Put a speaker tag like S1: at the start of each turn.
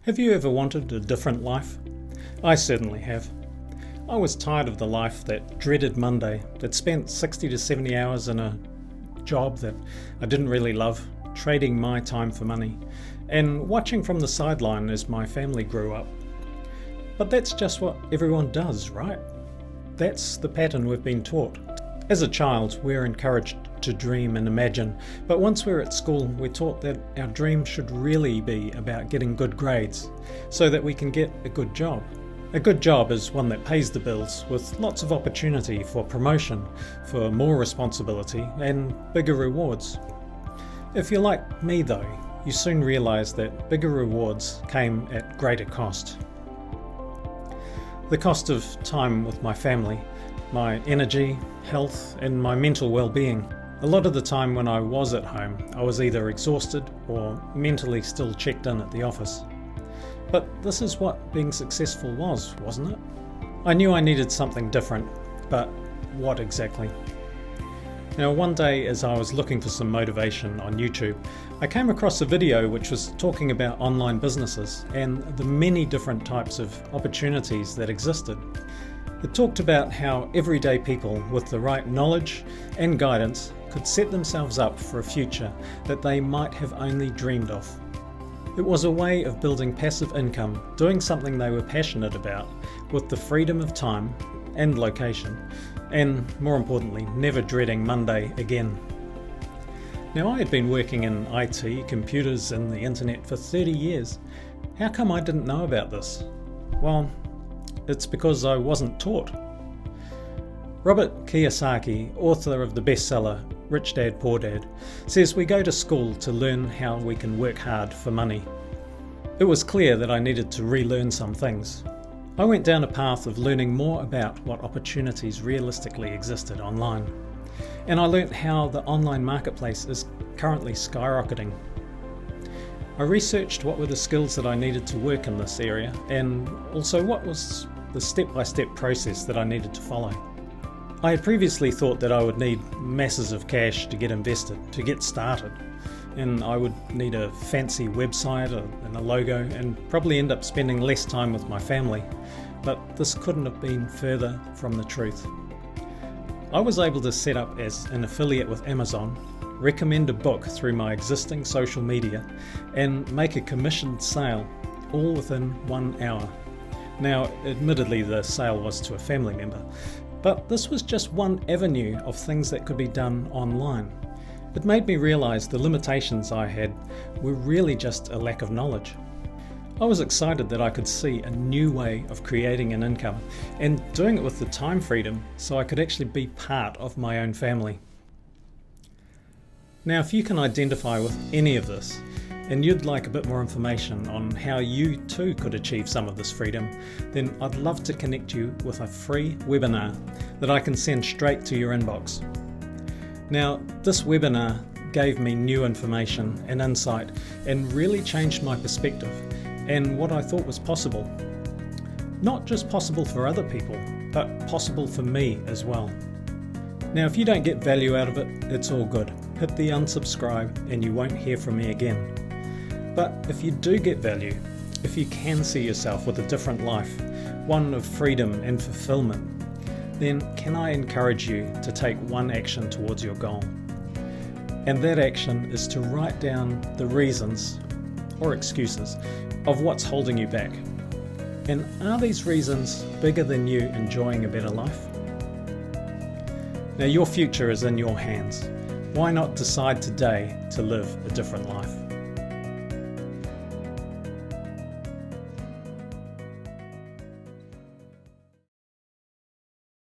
S1: Have you ever wanted a different life? I certainly have. I was tired of the life that dreaded Monday, that spent 60 to 70 hours in a job that I didn't really love, trading my time for money, and watching from the sideline as my family grew up. But that's just what everyone does, right? That's the pattern we've been taught. As a child, we're encouraged to dream and imagine, but once we're at school, we're taught that our dream should really be about getting good grades so that we can get a good job. A good job is one that pays the bills with lots of opportunity for promotion, for more responsibility and bigger rewards. If you're like me though, you soon realise that bigger rewards came at greater cost. The cost of time with my family, my energy, health and my mental well-being. A lot of the time when I was at home, I was either exhausted or mentally still checked in at the office. But this is what being successful was, wasn't it? I knew I needed something different, but what exactly? Now, one day as I was looking for some motivation on YouTube, I came across a video which was talking about online businesses and the many different types of opportunities that existed. It talked about how everyday people with the right knowledge and guidance could set themselves up for a future that they might have only dreamed of. It was a way of building passive income, doing something they were passionate about, with the freedom of time and location, and more importantly, never dreading Monday again. Now, I had been working in IT, computers and the internet for 30 years. How come I didn't know about this? Well, it's because I wasn't taught. Robert Kiyosaki, author of the bestseller Rich Dad Poor Dad, says we go to school to learn how we can work hard for money. It was clear that I needed to relearn some things. I went down a path of learning more about what opportunities realistically existed online. And I learnt how the online marketplace is currently skyrocketing. I researched what were the skills that I needed to work in this area and also what was the step-by-step process that I needed to follow. I had previously thought that I would need masses of cash to get invested, to get started, and I would need a fancy website and a logo and probably end up spending less time with my family, but this couldn't have been further from the truth. I was able to set up as an affiliate with Amazon, recommend a book through my existing social media, and make a commissioned sale, all within 1 hour. Now, admittedly the sale was to a family member, but this was just one avenue of things that could be done online. It made me realise the limitations I had were really just a lack of knowledge. I was excited that I could see a new way of creating an income and doing it with the time freedom so I could actually be part of my own family. Now, if you can identify with any of this, and you'd like a bit more information on how you too could achieve some of this freedom, then I'd love to connect you with a free webinar that I can send straight to your inbox. Now, this webinar gave me new information and insight and really changed my perspective and what I thought was possible. Not just possible for other people, but possible for me as well. Now, if you don't get value out of it, it's all good. Hit the unsubscribe and you won't hear from me again. But if you do get value, if you can see yourself with a different life, one of freedom and fulfillment, then can I encourage you to take one action towards your goal? And that action is to write down the reasons or excuses of what's holding you back. And are these reasons bigger than you enjoying a better life? Now, your future is in your hands. Why not decide today to live a different life?